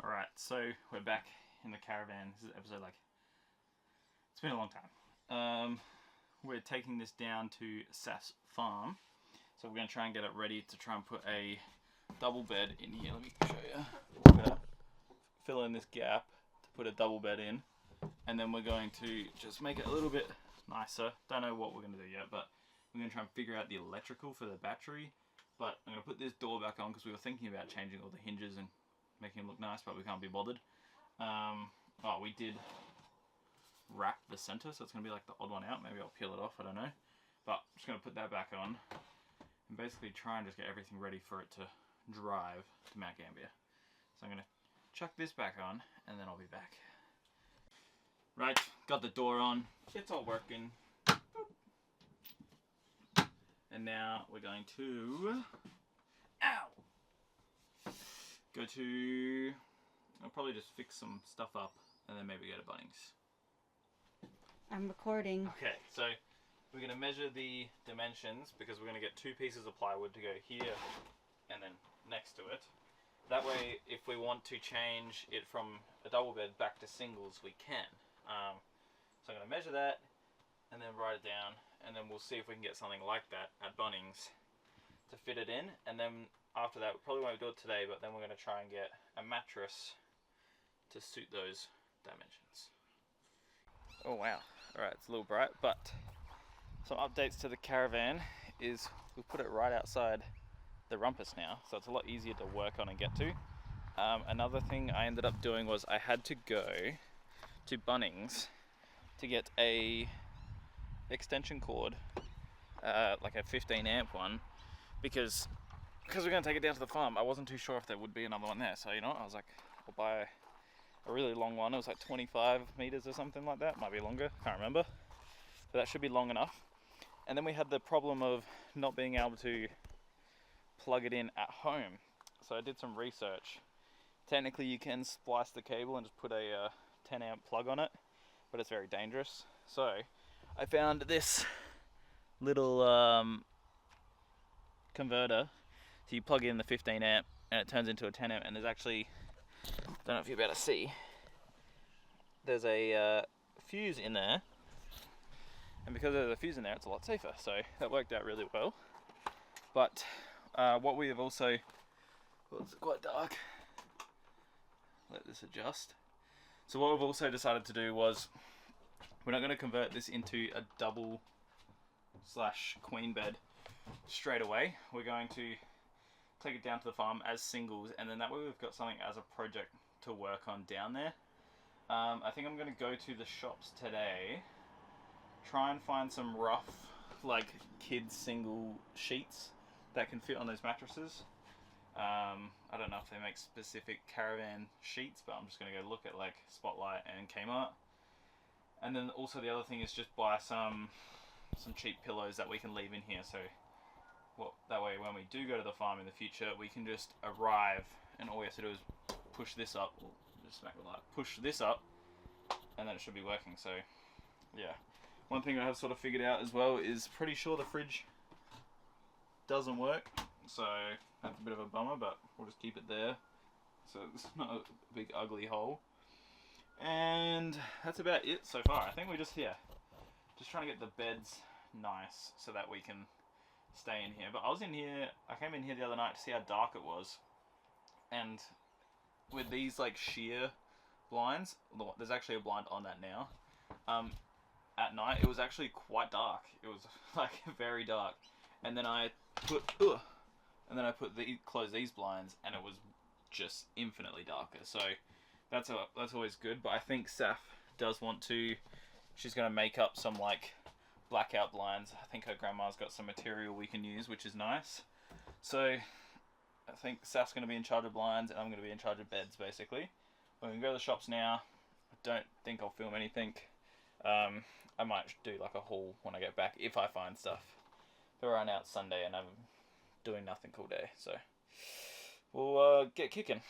Alright, so we're back in the caravan. This is episode it's been a long time. We're taking this down to Saf's farm. So we're going to try and get it ready to try and put a double bed in here. Let me show you. We're going to fill in this gap to put a double bed in. And then we're going to just make it a little bit nicer. Don't know what we're going to do yet, but we're going to try and figure out the electrical for the battery. But I'm going to put this door back on because we were thinking about changing all the hinges and making it look nice, but we can't be bothered. We did wrap the center, so it's going to be like the odd one out. Maybe I'll peel it off, I don't know. But I'm just going to put that back on and basically try and just get everything ready for it to drive to Mount Gambier. So I'm going to chuck this back on and then I'll be back. Right, got the door on. It's all working. And now we're going to... I'll probably just fix some stuff up and then maybe go to Bunnings. I'm recording. Okay, so we're going to measure the dimensions because we're going to get 2 pieces of plywood to go here and then next to it. That way, if we want to change it from a double bed back to singles, we can. So I'm going to measure that and then write it down, and then we'll see if we can get something like that at Bunnings to fit it in. And then after that, we probably won't do it today, but then we're going to try and get a mattress to suit those dimensions. Oh wow, alright, it's a little bright, but some updates to the caravan is we've put it right outside the rumpus now, so it's a lot easier to work on and get to. Another thing I ended up doing was I had to go to Bunnings to get a extension cord, like a 15 amp one, because we're going to take it down to the farm. I wasn't too sure if there would be another one there, so you know what, I was like, I'll buy a really long one. It was like 25 meters or something like that, might be longer, can't remember, but that should be long enough. And then we had the problem of not being able to plug it in at home, so I did some research. Technically you can splice the cable and just put a 10 amp plug on it, but it's very dangerous. So I found this little converter. So you plug in the 15 amp and it turns into a 10 amp, and there's actually, I don't know if you're able to see, there's a fuse in there, and because there's a fuse in there it's a lot safer, so that worked out really well. But what we have also, well, it's quite dark, let this adjust. So what we've also decided to do was, we're not going to convert this into a double / queen bed straight away. We're going to take it down to the farm as singles, and then that way we've got something as a project to work on down there. I think I'm going to go to the shops today, try and find some rough like kids single sheets that can fit on those mattresses. I don't know if they make specific caravan sheets, but I'm just going to go look at like Spotlight and Kmart. And then also the other thing is just buy some cheap pillows that we can leave in here, so that way when we do go to the farm in the future, we can just arrive and all we have to do is push this up, just smack the light, push this up, and then it should be working. So yeah, one thing I have sort of figured out as well is pretty sure the fridge doesn't work, so that's a bit of a bummer, but we'll just keep it there so it's not a big ugly hole. And that's about it so far. I think we're just trying to get the beds nice so that we can stay in here. But I came in here the other night to see how dark it was, and with these like sheer blinds, there's actually a blind on that now, at night it was actually quite dark. It was like very dark, and then I closed these blinds and it was just infinitely darker. So that's always good. But I think Saf does want to, she's going to make up some like blackout blinds. I think her grandma's got some material we can use, which is nice. So I think Saf's going to be in charge of blinds and I'm going to be in charge of beds basically. We can go to the shops now. I don't think I'll film anything. I might do like a haul when I get back if I find stuff. But right now it's Sunday and I'm doing nothing all day, so we'll get kicking.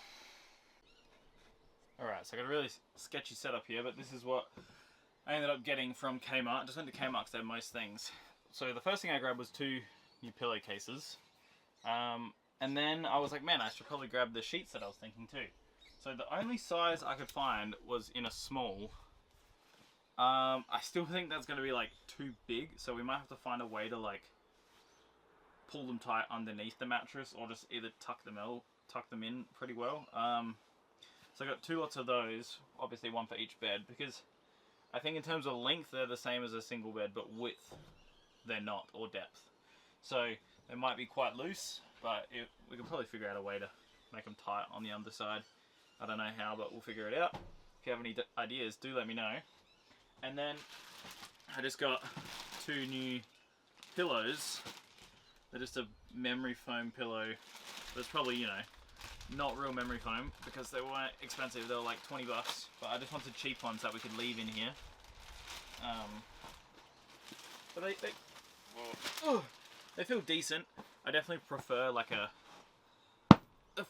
Alright, so I got a really sketchy setup here, but this is what I ended up getting from Kmart. I just went to Kmart because they have most things. So the first thing I grabbed was 2 new pillowcases. And then I was like, man, I should probably grab the sheets that I was thinking too. So the only size I could find was in a small. I still think that's going to be like too big, so we might have to find a way to like pull them tight underneath the mattress, or just either tuck them in pretty well. So I got 2 lots of those, obviously one for each bed, because I think in terms of length they're the same as a single bed, but width they're not, or depth. So they might be quite loose, but we can probably figure out a way to make them tight on the underside. I don't know how, but we'll figure it out. If you have any ideas, do let me know. And then I just got 2 new pillows. They're just a memory foam pillow. That's probably, you know, not real memory foam because they weren't expensive. They were like 20 bucks, but I just wanted cheap ones that we could leave in here. But they feel decent. I definitely prefer like a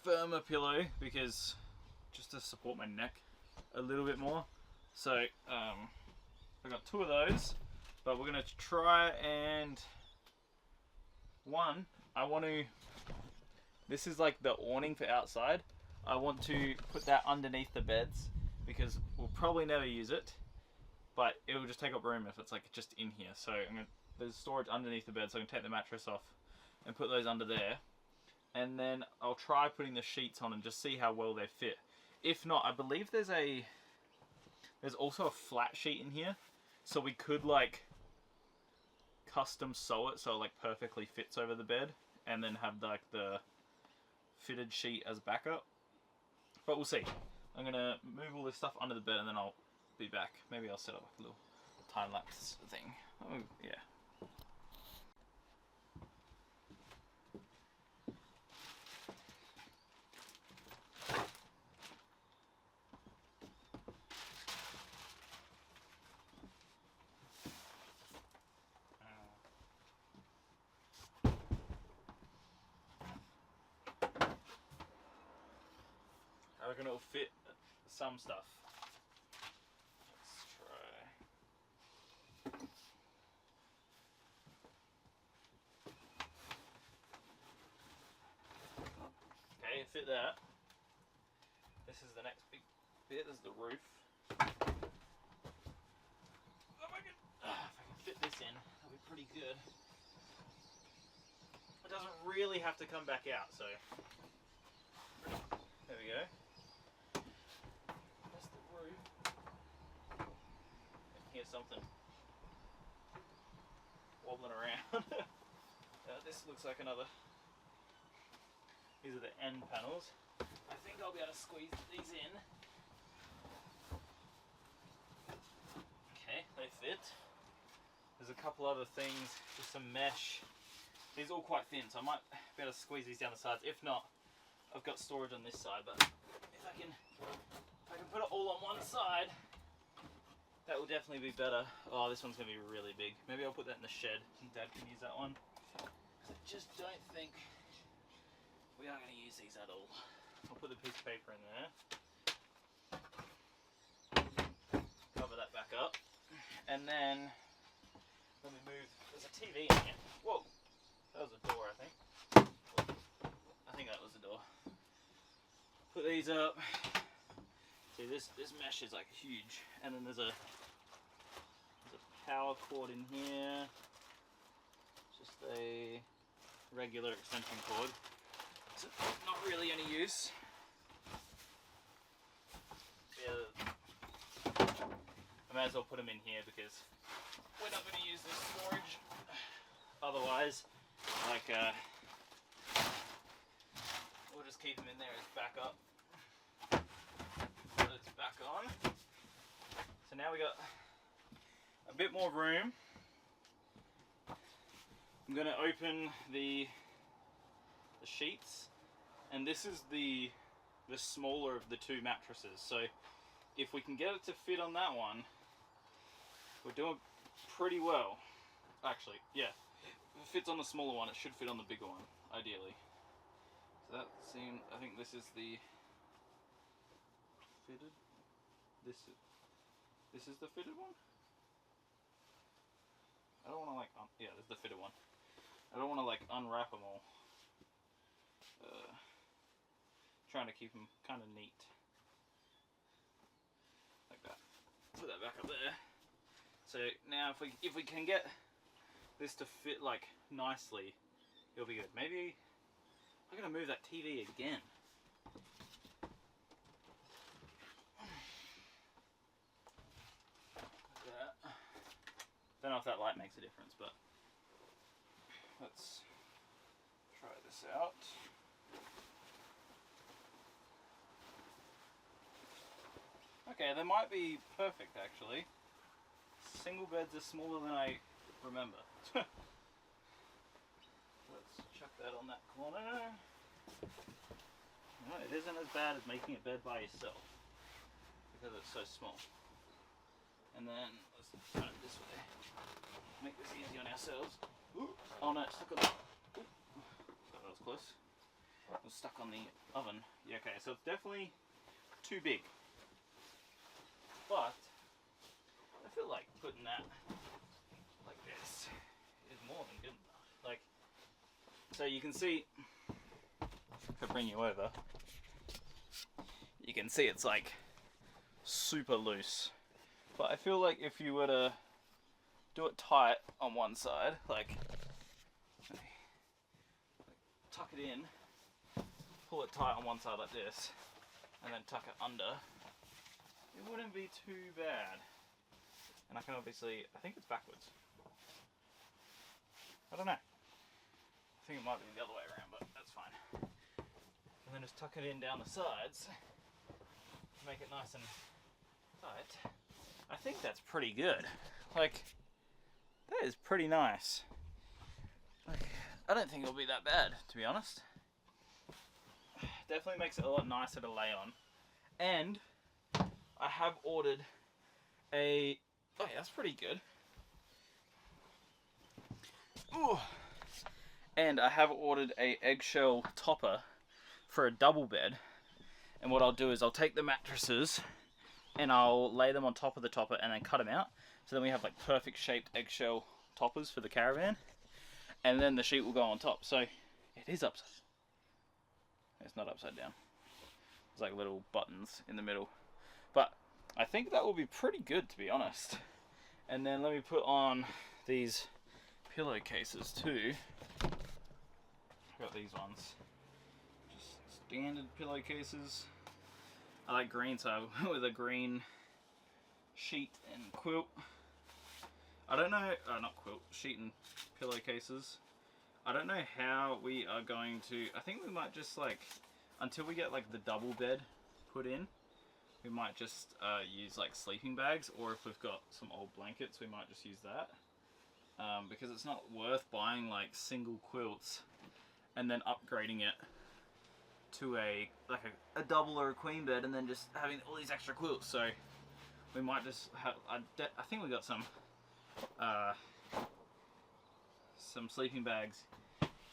firmer pillow, because just to support my neck a little bit more. So I got 2 of those, but we're gonna try and this is like the awning for outside. I want to put that underneath the beds because we'll probably never use it, but it will just take up room if it's like just in here. So there's storage underneath the bed, so I can take the mattress off and put those under there. And then I'll try putting the sheets on and just see how well they fit. If not, I believe there's also a flat sheet in here, so we could like custom sew it so it like perfectly fits over the bed, and then have like the fitted sheet as backup. But we'll see. I'm gonna move all this stuff under the bed and then I'll be back. Maybe I'll set up like a little time lapse thing. Oh yeah. I reckon it'll fit some stuff. Let's try. Okay, it fit that. This is the next big bit. This is the roof. If I can fit this in, that'll be pretty good. It doesn't really have to come back out, so there we go. That's the roof. I can hear something wobbling around. This looks like another. These are the end panels. I think I'll be able to squeeze these in. Okay, they fit. There's a couple other things, just some mesh. These are all quite thin, so I might be able to squeeze these down the sides. If not, I've got storage on this side, but if I can put it all on one side, that will definitely be better. Oh, this one's gonna be really big. Maybe I'll put that in the shed and Dad can use that one. I just don't think we are gonna use these at all. I'll put the piece of paper in there. Cover that back up. And then, let me move, there's a TV in here. Whoa, that was a door, I think. I think that was the door. Put these up. See, this mesh is like huge, and then there's a power cord in here. Just a regular extension cord. So not really any use. Yeah, I may as well put them in here because we're not going to use this storage. Otherwise, like we'll just keep them in there as backup. So it's back on. So now we got a bit more room. I'm going to open the sheets, and this is the smaller of the 2 mattresses. So if we can get it to fit on that one, we're doing pretty well. Actually, yeah. If it fits on the smaller one, it should fit on the bigger one, ideally. So that seems, I think this is the fitted. This is the fitted one. I don't want to like, yeah, this is the fitted one. I don't want to like unwrap them all. Trying to keep them kind of neat. back up there. So now if we can get this to fit like nicely, it'll be good. Maybe I'm gonna move that TV again. Yeah. Don't know if that light makes a difference, but let's try this out. Okay, they might be perfect actually. Single beds are smaller than I remember. Let's chuck that on that corner. No, it isn't as bad as making a bed by yourself because it's so small. And then let's turn it this way. Make this easy on ourselves. Ooh. Oh no, it's stuck on the... Ooh. That was close. It was stuck on the oven. Yeah, okay, so it's definitely too big. But I feel like putting that like this is more than good enough. Like, so you can see, if I bring you over, you can see it's like super loose. But I feel like if you were to do it tight on one side, like tuck it in, pull it tight on one side like this, and then tuck it under, it wouldn't be too bad. And I can obviously, I think it's backwards. I don't know. I think it might be the other way around, but that's fine. And then just tuck it in down the sides to make it nice and tight. I think that's pretty good. Like, that is pretty nice. Like, I don't think it'll be that bad, to be honest. Definitely makes it a lot nicer to lay on. And I have ordered a... Oh yeah, that's pretty good. Ooh. And I have ordered a eggshell topper for a double bed. And what I'll do is I'll take the mattresses and I'll lay them on top of the topper and then cut them out. So then we have like perfect shaped eggshell toppers for the Caravan. And then the sheet will go on top. So it is upside. It's not upside down. There's like little buttons in the middle. But I think that will be pretty good, to be honest. And then let me put on these pillowcases too. I've got these ones. Just standard pillowcases. I like green, so I went with a green sheet and quilt. I don't know, not quilt, sheet and pillowcases. I don't know how we are going to, I think we might just like, until we get like the double bed put in, we might just use like sleeping bags, or if we've got some old blankets, we might just use that. Because it's not worth buying like single quilts and then upgrading it to a double or a queen bed and then just having all these extra quilts. So we might just have, I think we got some sleeping bags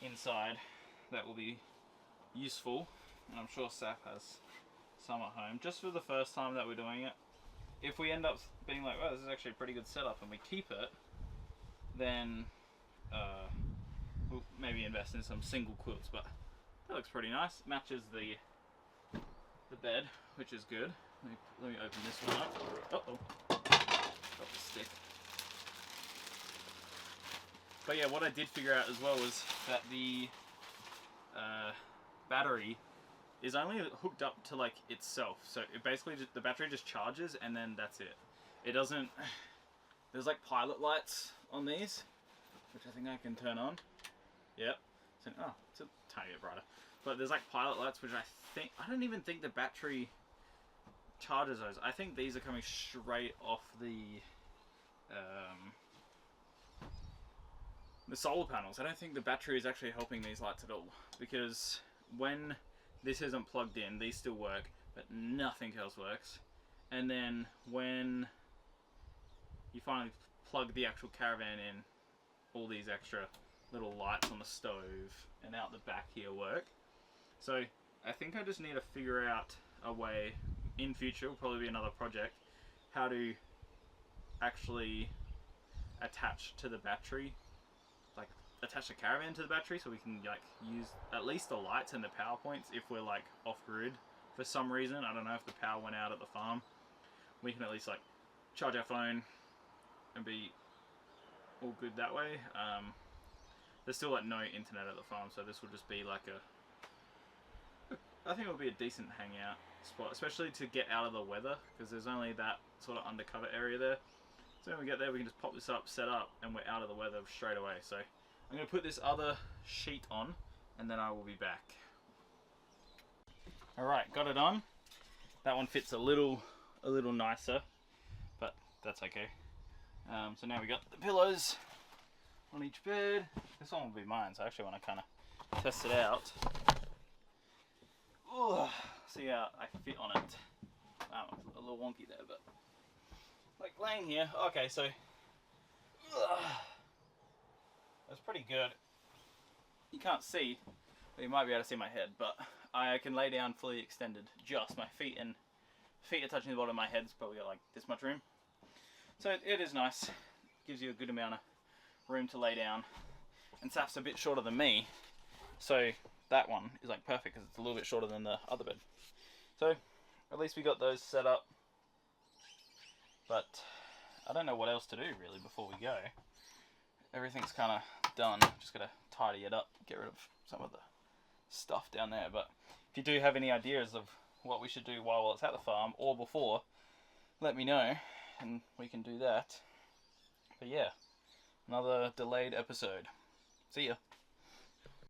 inside that will be useful, and I'm sure Saf has some at home, just for the first time that we're doing it. If we end up being like, well, this is actually a pretty good setup, and we keep it, then we'll maybe invest in some single quilts. But that looks pretty nice. Matches the bed, which is good. Let me open this one up. Uh-oh. Got the stick. But yeah, what I did figure out as well was that the battery is only hooked up to like itself. So it basically just, the battery just charges and then that's it. It doesn't, there's like pilot lights on these, which I think I can turn on. Yep. So, oh, it's a tiny bit brighter. But there's like pilot lights, which I don't even think the battery charges those. I think these are coming straight off the solar panels. I don't think the battery is actually helping these lights at all, because when this isn't plugged in, these still work, but nothing else works. And then when you finally plug the actual Caravan in, all these extra little lights on the stove and out the back here work. So I think I just need to figure out a way, in future, will probably be another project, how to actually attach to the battery, like attach the Caravan to the battery, so we can like use at least the lights and the power points if we're like off grid for some reason. I don't know if the power went out at the farm. We can at least like charge our phone and be all good that way. There's still like no internet at the farm, so this will just be like I think it'll be a decent hangout spot, especially to get out of the weather, because there's only that sort of undercover area there. So when we get there, we can just pop this up, set up, and we're out of the weather straight away. So I'm going to put this other sheet on, and then I will be back. Alright, got it on. That one fits a little nicer, but that's okay. So now we got the pillows on each bed. This one will be mine, so I actually want to kind of test it out. Ugh, see how I fit on it. A little wonky there, but like laying here. Okay, so that's pretty good. You can't see, but you might be able to see my head. But I can lay down fully extended. Just my feet are touching the bottom of my head. It's probably got like this much room. So it is nice. Gives you a good amount of room to lay down. And Saf's a bit shorter than me, so that one is like perfect because it's a little bit shorter than the other bed. So at least we got those set up. But I don't know what else to do really before we go. Everything's kind of done. Just gotta tidy it up, get rid of some of the stuff down there. But if you do have any ideas of what we should do while it's at the farm or before, let me know and we can do that. But yeah, another delayed episode. See ya.